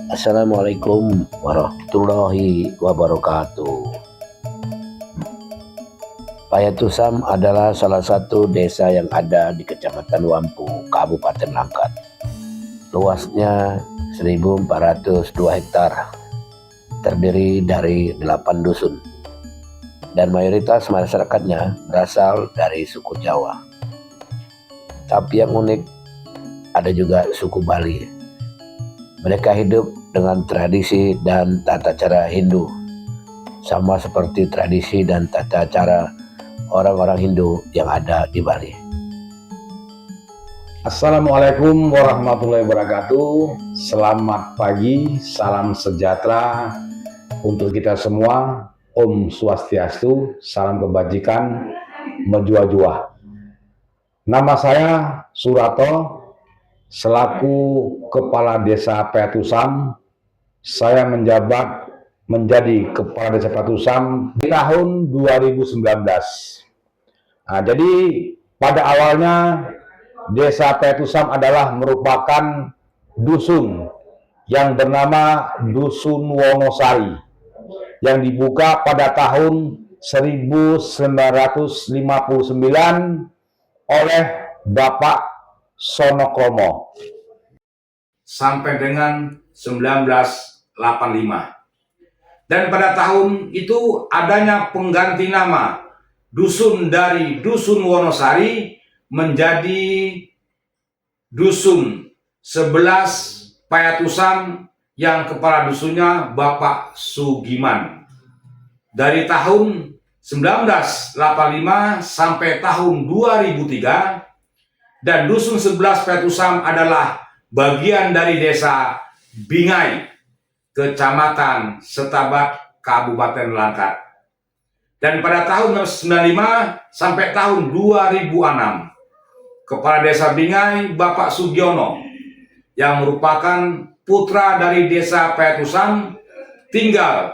Assalamualaikum warahmatullahi wabarakatuh. Payatusam adalah salah satu desa yang ada di Kecamatan Wampu, Kabupaten Langkat. Luasnya 1.402 hektar, terdiri dari 8 dusun, dan mayoritas masyarakatnya berasal dari suku Jawa. Tapi yang unik, ada juga suku Bali. Mereka hidup dengan tradisi dan tata cara Hindu, sama seperti tradisi dan tata cara orang-orang Hindu yang ada di Bali. Assalamualaikum warahmatullahi wabarakatuh. Selamat pagi, salam sejahtera untuk kita semua. Om Swastiastu, salam kebajikan, menjua-jua. Nama saya Surato. Selaku Kepala Desa Payatusam, saya menjabat menjadi Kepala Desa Payatusam di tahun 2019. Jadi pada awalnya Desa Payatusam adalah merupakan dusun yang bernama Dusun Wonosari yang dibuka pada tahun 1959 oleh Bapak Sonokromo sampai dengan 1985. Dan pada tahun itu adanya pengganti nama dusun dari Dusun Wonosari menjadi Dusun 11 Payatusam yang kepala dusunnya Bapak Sugiman. Dari tahun 1985 sampai tahun 2003, dan Dusun 11 Payatusam adalah bagian dari Desa Bingai, Kecamatan Setabat, Kabupaten Langkat. Dan pada tahun 1995 sampai tahun 2006, Kepala Desa Bingai Bapak Sugiono, yang merupakan putra dari Desa Payatusam, tinggal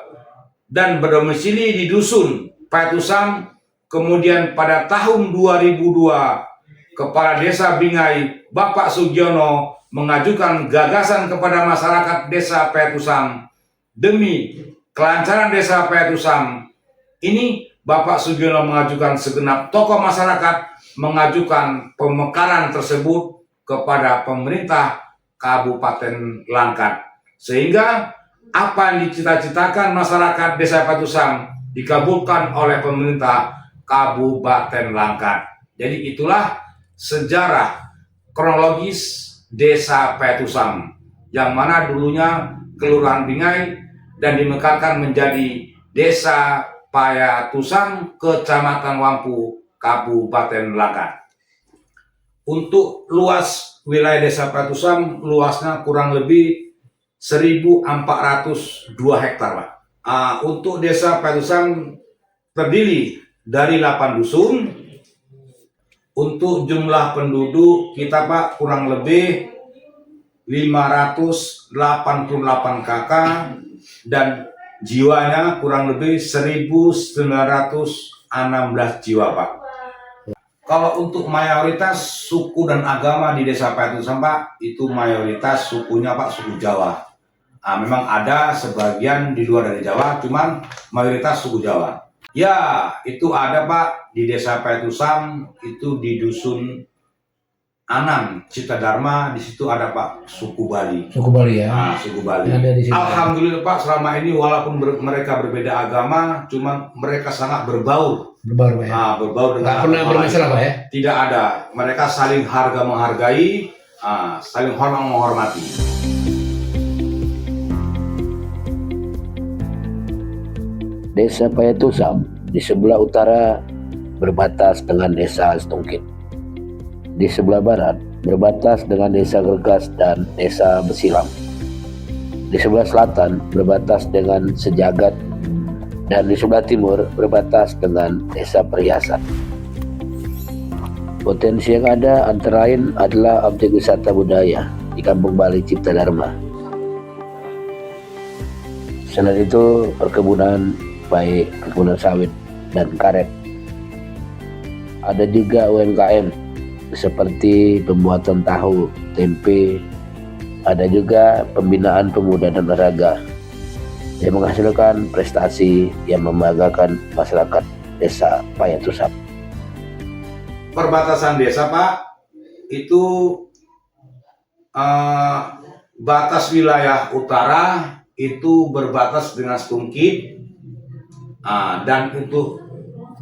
dan berdomisili di Dusun Payatusam. Kemudian pada tahun 2002, Kepala Desa Bingai Bapak Sugiono mengajukan gagasan kepada masyarakat Desa Payatusam demi kelancaran Desa Payatusam. Ini Bapak Sugiono mengajukan segenap tokoh masyarakat mengajukan pemekaran tersebut kepada pemerintah Kabupaten Langkat, sehingga apa yang dicita-citakan masyarakat Desa Payatusam dikabulkan oleh pemerintah Kabupaten Langkat. Jadi itulah sejarah kronologis Desa Payatusam, yang mana dulunya Kelurahan Bingai dan dimekarkan menjadi Desa Payatusam, Kecamatan Wampu, Kabupaten Langkat. Untuk luas wilayah Desa Payatusam, luasnya kurang lebih 1.402 hektar, Pak. Untuk Desa Payatusam terdiri dari 8 dusun. Untuk jumlah penduduk kita, Pak, kurang lebih 588 kakak, dan jiwanya kurang lebih 1.916 jiwa, Pak. Kalau untuk mayoritas suku dan agama di Desa Payatusam, Pak, itu mayoritas sukunya, Pak, suku Jawa. Memang ada sebagian di luar dari Jawa, cuman mayoritas suku Jawa. Ya, itu ada, Pak, di Desa Payatusam, itu di Dusun Anam, Cita Dharma, di situ ada, Pak, suku Bali. Suku Bali ya? Suku Bali. Alhamdulillah, Pak, selama ini walaupun mereka berbeda agama, cuman mereka sangat berbaur. Berbaur, Pak ya? Berbaur dengan. Nggak pernah bermasalah, Pak ya? Tidak ada. Mereka saling harga menghargai, saling hormat menghormati. Desa Payatusam di sebelah utara berbatas dengan Desa Stungkit. Di sebelah barat berbatas dengan Desa Gergas dan Desa Besilam. Di sebelah selatan berbatas dengan Sejagat, dan di sebelah timur berbatas dengan Desa Perhiasan. Potensi yang ada antara lain adalah objek wisata budaya di Kampung Bali Cipta Dharma. Selain itu, perkebunan, baik perkebunan sawit dan karet. Ada juga UMKM seperti pembuatan tahu, tempe, Ada juga pembinaan pemuda dan olahraga yang menghasilkan prestasi yang membanggakan masyarakat Desa Payatusam. Perbatasan desa Pak, itu batas wilayah utara itu berbatas dengan Stungkit, dan untuk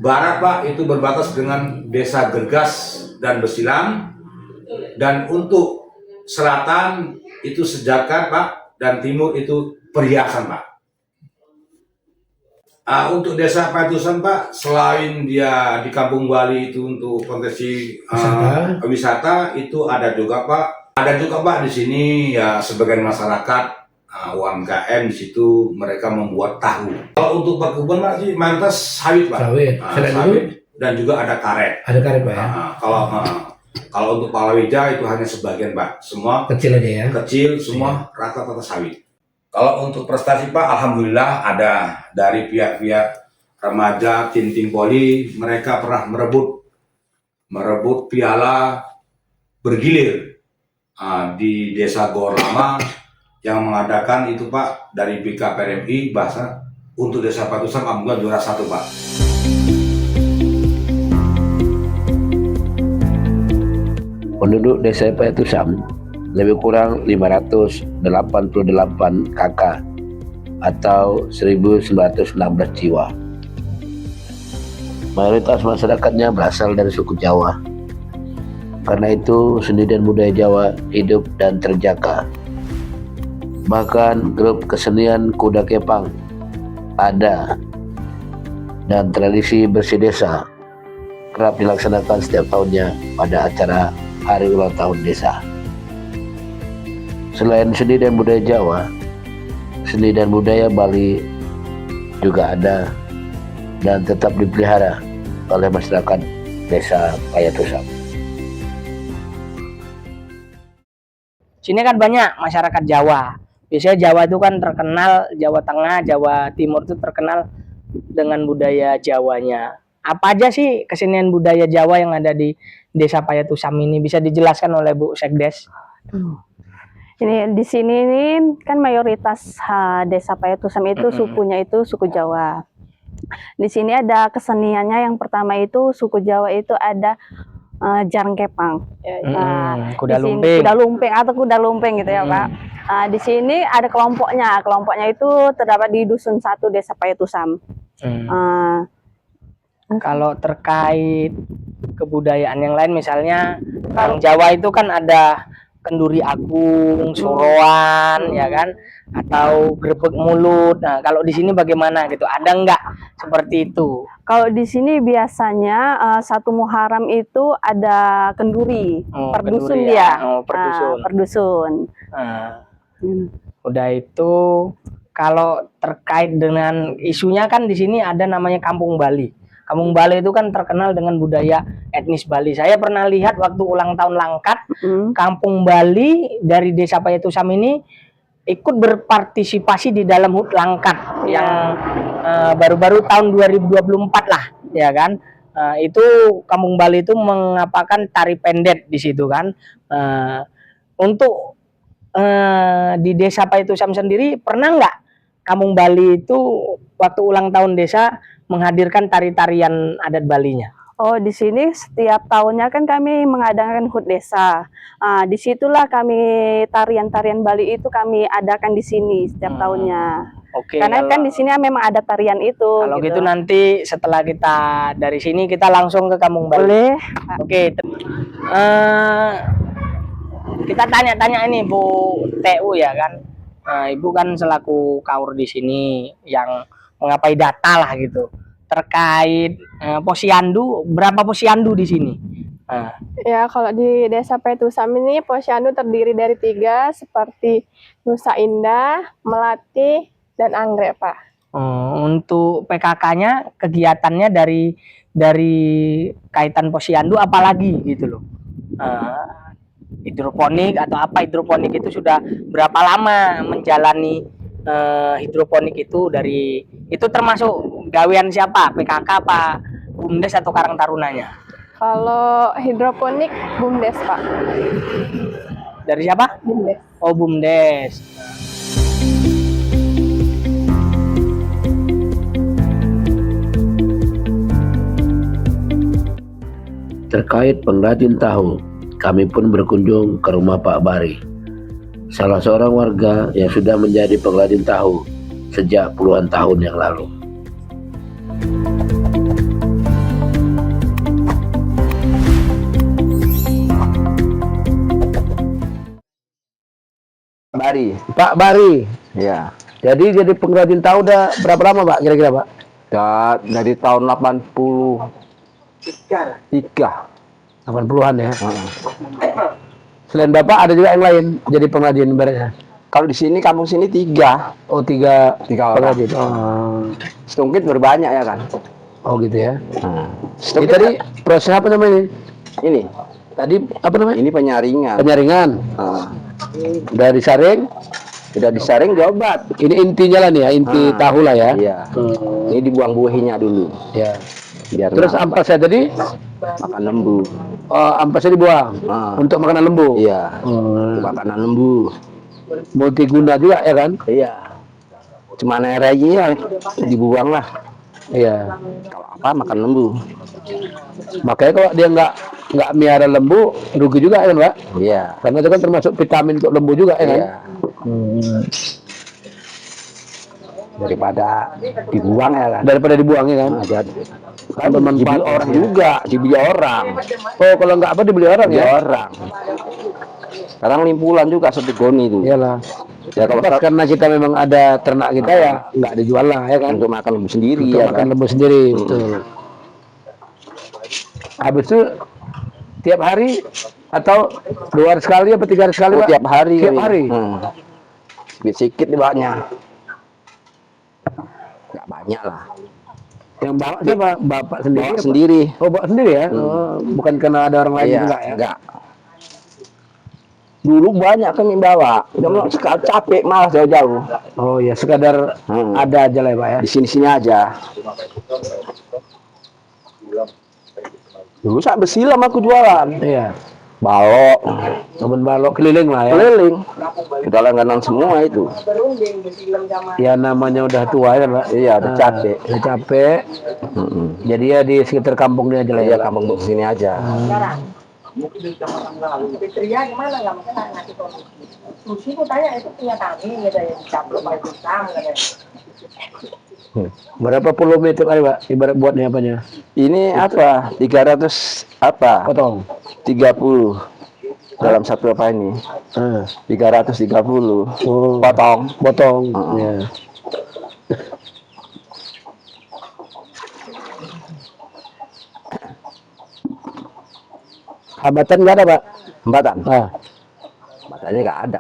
barat Pak itu berbatas dengan Desa Gergas dan Besilang, dan untuk selatan itu Sejagat Pak, dan timur itu Perhiasan Pak. Untuk Desa Payatusam Pak, selain dia di Kampung Bali itu untuk potensi wisata, itu ada juga Pak. Ada juga Pak di sini ya sebagian masyarakat UMKM di situ mereka membuat tahu. Kalau untuk perkebunan Pak sih mayoritas sawit Pak. Sawit. Sawit dan juga ada karet. Ada karet Pak ya? Kalau untuk palawija itu hanya sebagian Pak. Semua Kecil aja ya? Kecil, semua rata-rata sawit. Kalau untuk prestasi Pak, alhamdulillah ada dari pihak-pihak remaja Tinting Poli, mereka pernah merebut piala bergilir di Desa Gorlama yang mengadakan itu Pak dari BKPRMI bahasa untuk Desa Payatusam, alhamdulillah juara 1 Pak. Penduduk Desa Payatusam lebih kurang 588 kakak atau 1916 jiwa. Mayoritas masyarakatnya berasal dari suku Jawa. Karena itu seni dan budaya Jawa hidup dan terjaga. Bahkan grup kesenian kuda kepang ada, dan tradisi bersih desa kerap dilaksanakan setiap tahunnya pada acara Hari Ulang Tahun Desa. Selain seni dan budaya Jawa, seni dan budaya Bali juga ada dan tetap dipelihara oleh masyarakat Desa Payatusam. Sini kan banyak masyarakat Jawa. Biasanya Jawa itu kan terkenal, Jawa Tengah, Jawa Timur itu terkenal dengan budaya Jawanya. Apa aja sih kesenian budaya Jawa yang ada di Desa Payatusam ini? Bisa dijelaskan oleh Bu Sekdes? Ini di sini ini kan mayoritas Desa Payatusam itu sukunya itu suku Jawa. Di sini ada keseniannya, yang pertama itu suku Jawa itu ada jarang kepang. Kuda di sini, lumping. Kuda lumping atau kuda lumping gitu ya Pak. Di sini ada kelompoknya. Kelompoknya itu terdapat di Dusun 1 Desa Payatusam. Kalau terkait kebudayaan yang lain, misalnya orang Jawa itu kan ada kenduri agung, soroan, ya kan, atau grebek mulut. Nah, kalau di sini bagaimana gitu? Ada nggak seperti itu? Kalau di sini biasanya satu Muharram itu ada kenduri, per dusun kenduri, dia. per dusun. Per dusun. Udah itu, kalau terkait dengan isunya kan di sini ada namanya Kampung Bali. Kampung Bali itu kan terkenal dengan budaya etnis Bali. Saya pernah lihat waktu ulang tahun Langkat, Kampung Bali dari Desa Payatusam ini ikut berpartisipasi di dalam HUT Langkat yang baru-baru tahun 2024 lah, ya kan. Itu Kampung Bali itu mengapakan tari pendet di situ kan. Untuk di Desa Payatusam sendiri, pernah nggak Kampung Bali itu waktu ulang tahun desa menghadirkan tari-tarian adat Balinya? Oh, di sini setiap tahunnya kan kami mengadakan HUT desa. Disitulah kami tarian-tarian Bali itu kami adakan di sini setiap tahunnya. Oke. Karena kan di sini memang ada tarian itu. Kalau gitu nanti setelah kita dari sini kita langsung ke Kampung Bali. Boleh. Oke. Kita tanya-tanya ini Bu TU ya kan. Ibu kan selaku kaur di sini yang mengapai data lah gitu terkait posyandu. Berapa posyandu di sini? Ya, kalau di Desa Payatusam ini posyandu terdiri dari 3 seperti Nusa Indah, Melati, dan Anggrek, Pak. Untuk PKK-nya kegiatannya dari kaitan posyandu apalagi gitu loh. Hidroponik atau apa, hidroponik itu sudah berapa lama menjalani hidroponik itu, dari itu termasuk gawean siapa, PKK apa BUMDes atau Karang Tarunanya? Kalau hidroponik BUMDes, Pak. Dari siapa? Bumdes. Oh, BUMDes. Terkait pengrajin tahu, kami pun berkunjung ke rumah Pak Bari, salah seorang warga yang sudah menjadi pengrajin tahu sejak puluhan tahun yang lalu. Bari, Pak Bari, ya. jadi pengrajin tahu udah berapa lama Pak kira-kira Pak? Dari tahun 83. 80-an ya. Selain Bapak ada juga yang lain jadi pengrajin ibaratnya. Kalau di sini kampung sini 3. Oh, tiga Tiga orang. pengrajin. Oh. Setungkit berbanyak ya kan. Oh gitu ya. Ini Setungkit tadi proses apa namanya? ini, Tadi apa namanya? ini penyaringan. Penyaringan. Nah, Udah disaring. sudah disaring diobat. Ini intinya lah nih ya, inti tahu lah ya. Iya. Ini dibuang buahnya dulu. Ya. Biar Terus nggak ampasnya tadi, makan lembu. ampasnya dibuang Nah, untuk makanan lembu. iya. Makanan lembu. Multiguna juga ya kan? Iya. Cuman air aja ya dibuang lah. Iya. Kalau apa makan lembu. Makanya kalau dia nggak miara lembu, rugi juga ya kan Pak? Iya. Karena itu kan termasuk vitamin untuk lembu juga ya kan? Iya. Daripada dibuang ya kan. Daripada dibuang ya kan? Nah, jadi Kan dibeli bermanfaat orang ya. juga, dibeli orang. Oh, kalau nggak apa dibeli orang Dibeli ya? orang. Sekarang limpulan juga satu goni itu. Iyalah. Ya kalau Pas karena kita memang ada ternak kita ya nggak dijual lah ya kan? untuk makan lembu sendiri Untuk ya makan kan. lembu sendiri, betul. Habis itu tiap hari atau 2 hari sekali apa 3 hari sekali Oh, Pak? tiap hari. Tiap kali. hari? Sedikit nih banyak. Nggak banyak lah. Yang bawa siapa? Bapak sendiri? Bawa apa? sendiri. Oh, bawa sendiri ya? Oh, bukan karena ada orang lain Iya, enggak ya? enggak. Dulu banyak kami bawa. Udah sekarang capek malah jauh-jauh. Oh ya, sekadar ada aja lah ya Pak ya? Di sini-sini aja. Dulu saat bersilam aku jualan. Iya. Balok, Temen balok keliling lah ya? keliling. Kita langganan semua itu. Ya namanya udah tua ya Pak? Iya, udah capek. Udah capek. Jadi ya di sekitar kampungnya aja lah ya? Iya, kampung untuk sini aja. Fitriya gimana nggak masalah ngasih tahu sushi ku tanya itu punya kami gitu ya dicampur pakai pisang gitu. Berapa puluh meter kali Pak? Ibarat buatnya apanya? Ini apa? 300 apa? Potong. 30 dalam satu apa ini? 330 potong. Potong. Oh. Ya. Hambatan nggak ada Pak? Hambatan. Ah. Hambatannya nggak ada.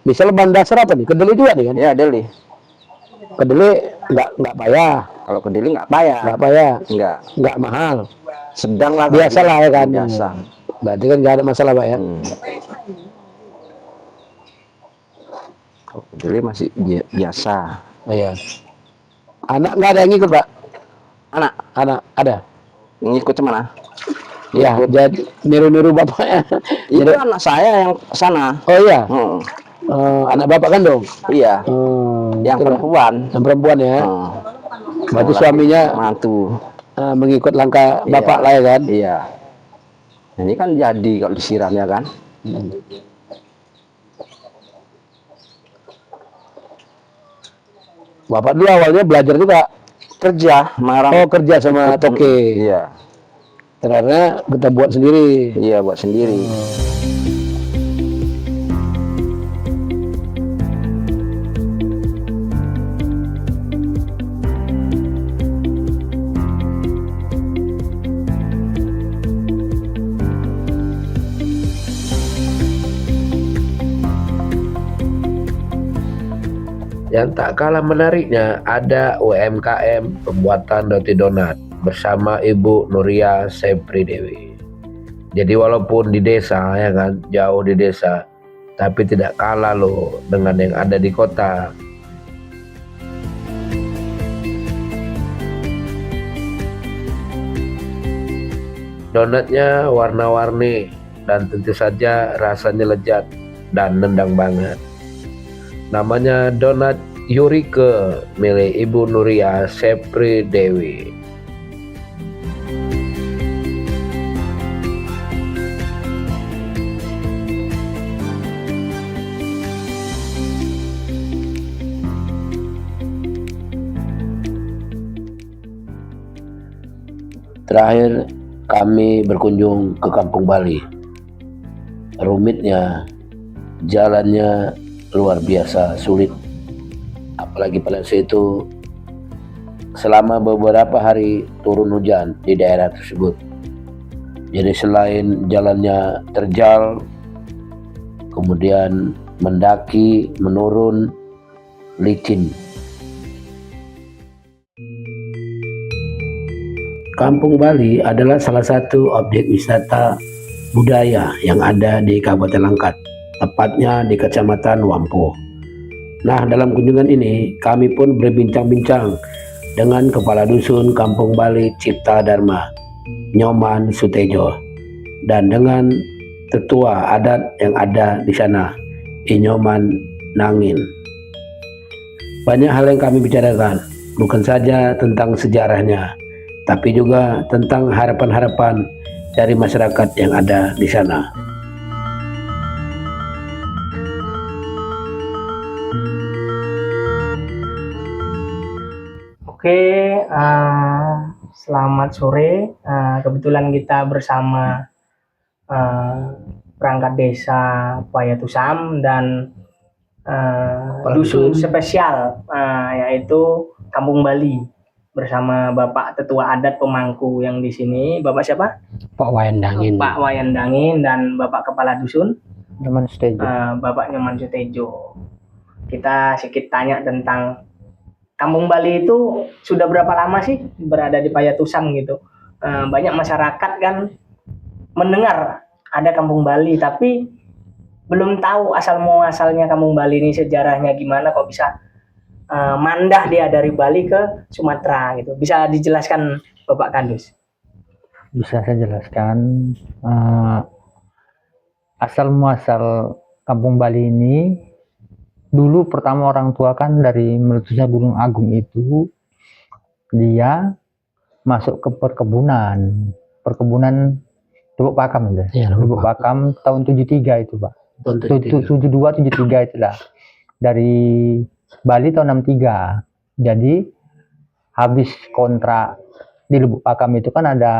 Misal bahan dasar apa nih? Kedelai juga nih kan? Ya, Deli. Kedelai nggak payah, Kalau kedeli nggak payah. Nggak. mahal. Sedang lah. Biasa lah ya kan? Biasa. Berarti kan nggak ada masalah Pak ya? Kalau kedeli masih biasa. Oh, iya. Anak nggak ada yang ikut Pak? Anak Anak ada? ngikut kemana? Ya, jadi niru-niru bapaknya. Itu anak saya yang sana. Oh iya, Hmm. anak bapak kan dong? Iya. Yang itulah. perempuan. Yang perempuan ya. Hmm. Berarti Laki- suaminya mantu. mengikut langkah Iya. bapak lah ya kan? Iya. Ini kan jadi kalau disiram ya kan. Bapak dulu awalnya belajar juga. Kerja marang. Oh, kerja sama toke. Iya. Ternyata kita buat sendiri. Iya, buat sendiri. Yang tak kalah menariknya ada UMKM pembuatan roti donat bersama Ibu Nuria Sepri Dewi. Jadi walaupun di desa ya kan, jauh di desa, tapi tidak kalah loh dengan yang ada di kota. Donatnya warna-warni dan tentu saja rasanya lezat. dan nendang banget. Namanya Donat Yurike milik Ibu Nuria Sepri Dewi. Terakhir kami berkunjung ke Kampung Bali. Rumitnya, jalannya luar biasa sulit. Apalagi pada saat itu selama beberapa hari turun hujan di daerah tersebut. Jadi selain jalannya terjal, kemudian mendaki, menurun, licin. Kampung Bali adalah salah satu objek wisata budaya yang ada di Kabupaten Langkat, tepatnya di Kecamatan Wampu. Nah, dalam kunjungan ini kami pun berbincang-bincang dengan Kepala Dusun Kampung Bali Cipta Dharma, Nyoman Sutejo, dan dengan tetua adat yang ada di sana, Inyoman Nangin. Banyak hal yang kami bicarakan, bukan saja tentang sejarahnya, tapi juga tentang harapan-harapan dari masyarakat yang ada di sana. Oke, selamat sore. Kebetulan kita bersama perangkat desa Payatusam dan dusun spesial, yaitu Kampung Bali, bersama Bapak Tetua Adat Pemangku yang di sini. Bapak siapa? Pak Wayan Dangin. Pak Wayan Dangin, dan Bapak Kepala Dusun Nyoman Sutejo. Bapak Nyoman Sutejo. Kita sedikit tanya tentang Kampung Bali itu sudah berapa lama sih berada di Payatusam gitu. Banyak masyarakat kan mendengar ada Kampung Bali, tapi belum tahu asal muasalnya Kampung Bali ini, sejarahnya gimana kok bisa mandah dia dari Bali ke Sumatera gitu. Bisa dijelaskan Bapak Kandus? Bisa saya jelaskan. Asal muasal Kampung Bali ini, dulu pertama orang tua kan dari meletusnya Gunung Agung itu, dia masuk ke perkebunan Lubuk Pakam itu. Ya, Lubuk Pakam tahun 73 itu, Pak. 72 73 itulah. Dari Bali tahun 63. Jadi habis kontrak di Lubuk Pakam itu kan ada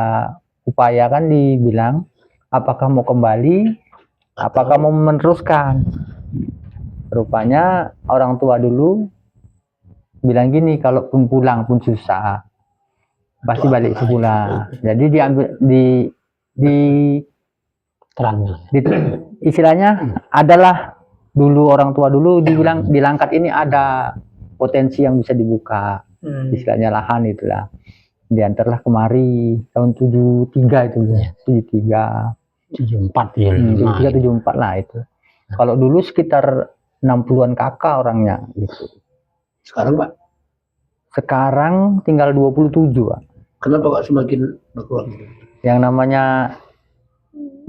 upaya kan dibilang apakah mau kembali, apakah mau meneruskan. Rupanya orang tua dulu bilang gini, kalaupun pulang pun susah, pasti balik sebulan. Jadi diambil istilahnya adalah dulu orang tua dulu dibilang di Langkat ini ada potensi yang bisa dibuka, istilahnya lahan itulah. Diantarlah kemari tahun 73 itu, 74 ya, 74 lah itu. Kalau dulu sekitar 60-an kakak orangnya gitu. Sekarang Pak? Sekarang tinggal 27, Pak. Kenapa kok semakin berkurang? Yang namanya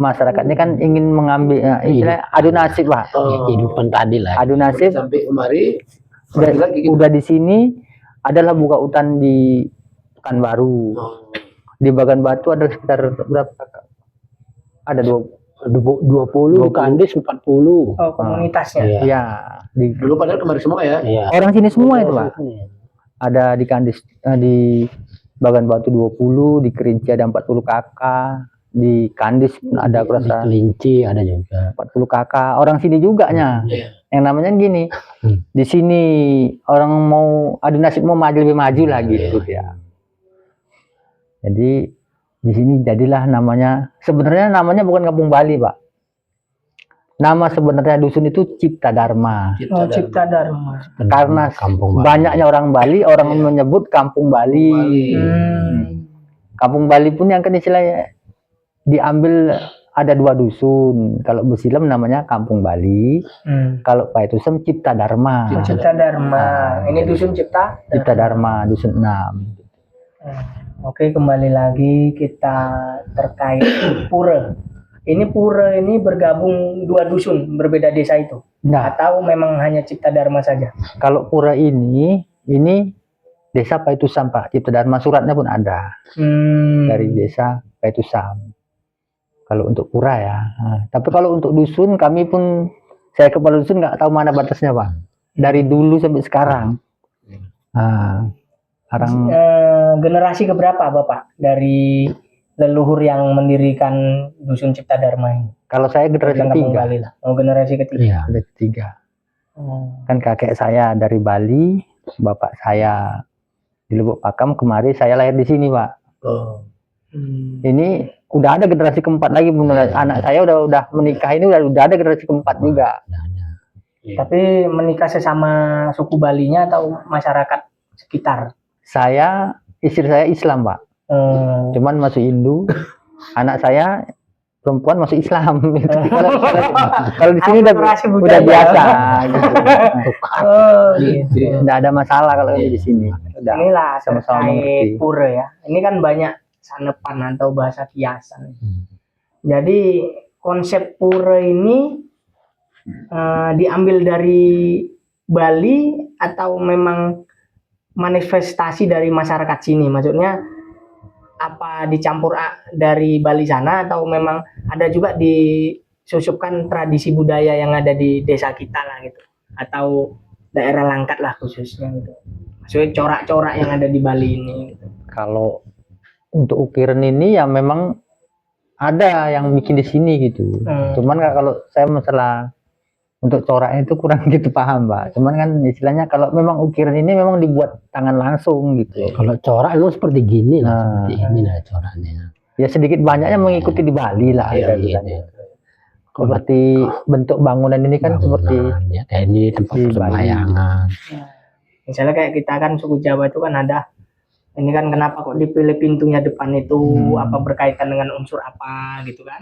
masyarakatnya kan ingin mengambil istilahnya adu nasib, Pak. Kehidupan tadi lah. Adu nasib. Sampai kemari Udah di sini adalah buka hutan di Pekanbaru. Di Bagan Batu ada sekitar berapa kakak? Ada 20 Kandis 40. Oh, komunitasnya. Iya. dulu padahal kemari semua ya. Iya. Orang sini semua itu, Pak. Ada di Kandis, di Bagan Batu 20, di Kerinci ada 40 kakak, di Kandis pun ada Di kurasa Kelinci ada juga. 40 kakak. Orang sini juga nya. Yang namanya gini, di sini orang mau adu nasib mau maju lebih maju lagi gitu ya. Jadi di sini jadilah namanya, sebenarnya namanya bukan Kampung Bali, Pak. Nama sebenarnya dusun itu Cipta Dharma. Oh, Cipta Dharma. Karena Kampung Bali. banyaknya orang Bali, orang menyebut Kampung Bali. Kampung Bali pun yang kan istilahnya diambil ada 2 dusun. Kalau Besilam namanya Kampung Bali. Kalau Payatusam Cipta Dharma. Cipta Dharma. Ini dusun Cipta Dharma, dusun 6. Oke, kembali lagi kita terkait pura ini pura ini bergabung 2 dusun berbeda desa itu, Nah, atau memang hanya Cipta Dharma saja? kalau pura ini desa Paetusam Pak, Cipta Dharma suratnya pun ada dari desa Paetusam. Kalau untuk pura ya. Nah, tapi kalau untuk dusun kami pun, saya kepala dusun nggak tahu mana batasnya Pak. Dari dulu sampai sekarang. Nah, sekarang Generasi keberapa Bapak dari leluhur yang mendirikan dusun Cipta Dharma ini? kalau saya generasi Kampung ketiga. Bali lah. Oh, generasi ketiga. Iya. Generasi ketiga. Oh. Kan kakek saya dari Bali, bapak saya di Lubuk Pakam, kemari saya lahir di sini Pak. Ini udah ada generasi keempat lagi, anak saya udah menikah ini udah ada generasi keempat juga. Tapi menikah sesama suku Balinya atau masyarakat sekitar? Istri saya Islam Pak, cuman masuk Hindu. Anak saya perempuan masuk Islam. Kalau di sini udah biasa gitu. Gitu. Nggak ada masalah kalau di sini. Udah Inilah sama-sama mengerti. terkait pura ya. Ini kan banyak sanepan atau bahasa kiasan. Jadi konsep pura ini diambil dari Bali atau memang manifestasi dari masyarakat sini? Maksudnya apa dicampur dari Bali sana atau memang ada juga disusupkan tradisi budaya yang ada di desa kita lah gitu, atau daerah Langkat lah khususnya gitu. Maksudnya corak-corak yang ada di Bali ini gitu. Kalau untuk ukiran ini ya memang ada yang bikin di sini gitu. Cuman kalau saya masalah untuk coraknya itu kurang gitu paham Pak. Cuman kan istilahnya kalau memang ukiran ini memang dibuat tangan langsung gitu. Kalau corak itu seperti gini lah, seperti ini lah coraknya. Ya sedikit banyaknya mengikuti di Bali lah. Iya, gitu. iya. Seperti bentuk bangunan ini kan seperti ya, kayak ini tempat di Bali. persembahyangan. Misalnya kayak kita kan suku Jawa itu kan ada, ini kan kenapa kok dipilih pintunya depan itu, apa berkaitan dengan unsur apa gitu kan?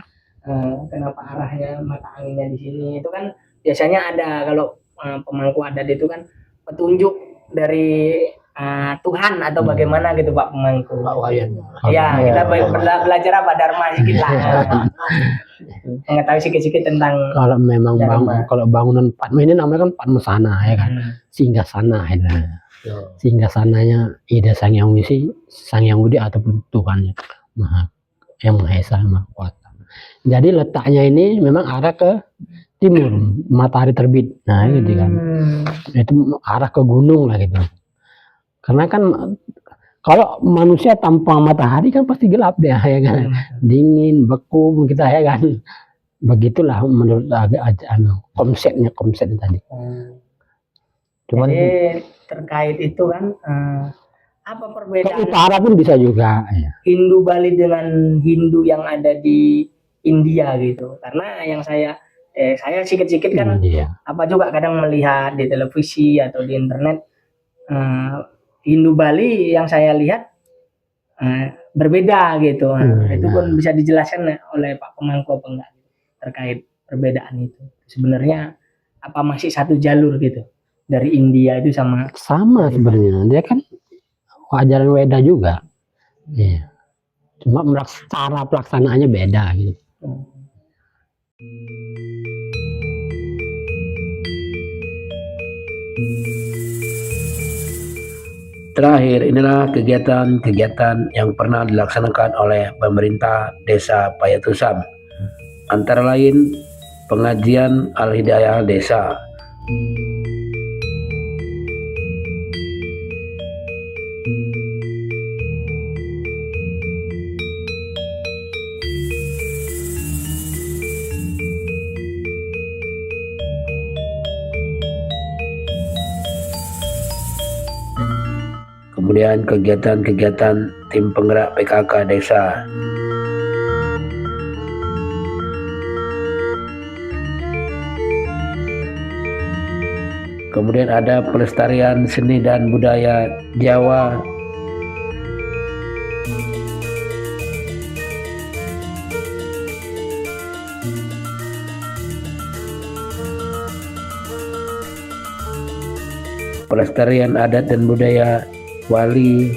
Kenapa arahnya mata anginnya di sini itu kan biasanya ada kalau pemangku adat itu kan petunjuk dari Tuhan atau bagaimana gitu Pak pemangku. Ya, kita belajar apa Dharma sedikit lah. Mengetahui sedikit-sedikit tentang Kalau memang Dharma. kalau bangunan Padma ini namanya kan Padmasana ya kan, singgah sana ya. Singgah sananya Ida Sang Hyang Widi ataupun Tuhan yang Maha Esa, Maha Kuasa. Jadi letaknya ini memang arah ke timur, matahari terbit. Nah, gitu kan. Itu arah ke gunung lah gitu. Karena kan kalau manusia tanpa matahari kan pasti gelap deh ya kan. Dingin, beku kita ya kan. Begitulah menurut konsepnya tadi. cuman Jadi terkait itu kan apa Ke perbedaan utara pun bisa juga ya. Hindu Bali dengan Hindu yang ada di India gitu? Karena yang saya sedikit-sedikit kan Iya. apa juga kadang melihat di televisi atau di internet Hindu Bali yang saya lihat berbeda gitu. Itu pun bisa dijelaskan oleh Pak Pemangku apa enggak terkait perbedaan itu. Sebenarnya apa masih satu jalur gitu dari India itu sama Sama sebenarnya, dia kan ajaran Weda juga. Iya. Cuma cara pelaksanaannya beda gitu. Terakhir, inilah kegiatan-kegiatan yang pernah dilaksanakan oleh pemerintah Desa Payatusam. Antara lain, pengajian Al-Hidayah Desa. Kemudian kegiatan-kegiatan tim penggerak PKK desa. Kemudian ada pelestarian seni dan budaya Jawa. Pelestarian adat dan budaya Wali.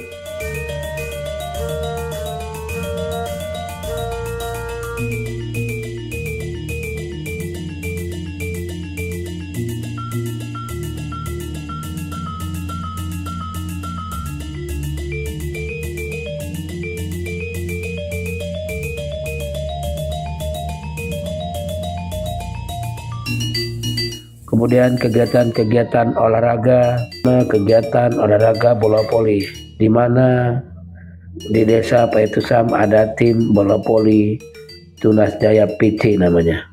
kemudian kegiatan-kegiatan olahraga bola voli, di mana di desa Payatusam ada tim bola voli Tunas Jaya PT namanya.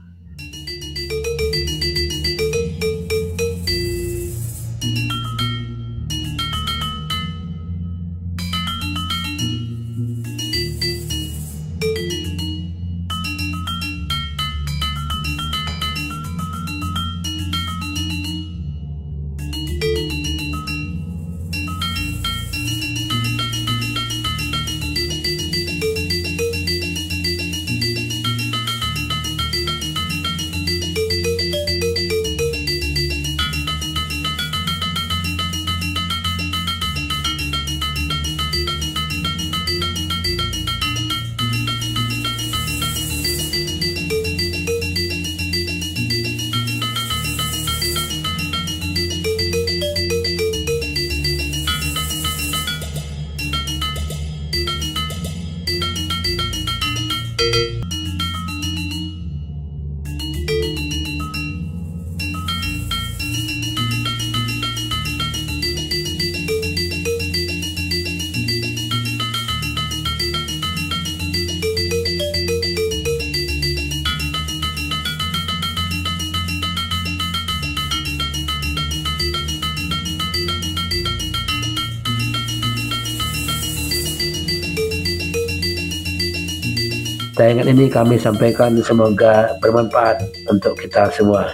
Tayangan ini kami sampaikan semoga bermanfaat untuk kita semua.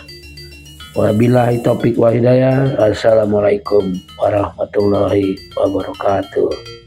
Wabillahi taufiq wal hidayah. Assalamualaikum warahmatullahi wabarakatuh.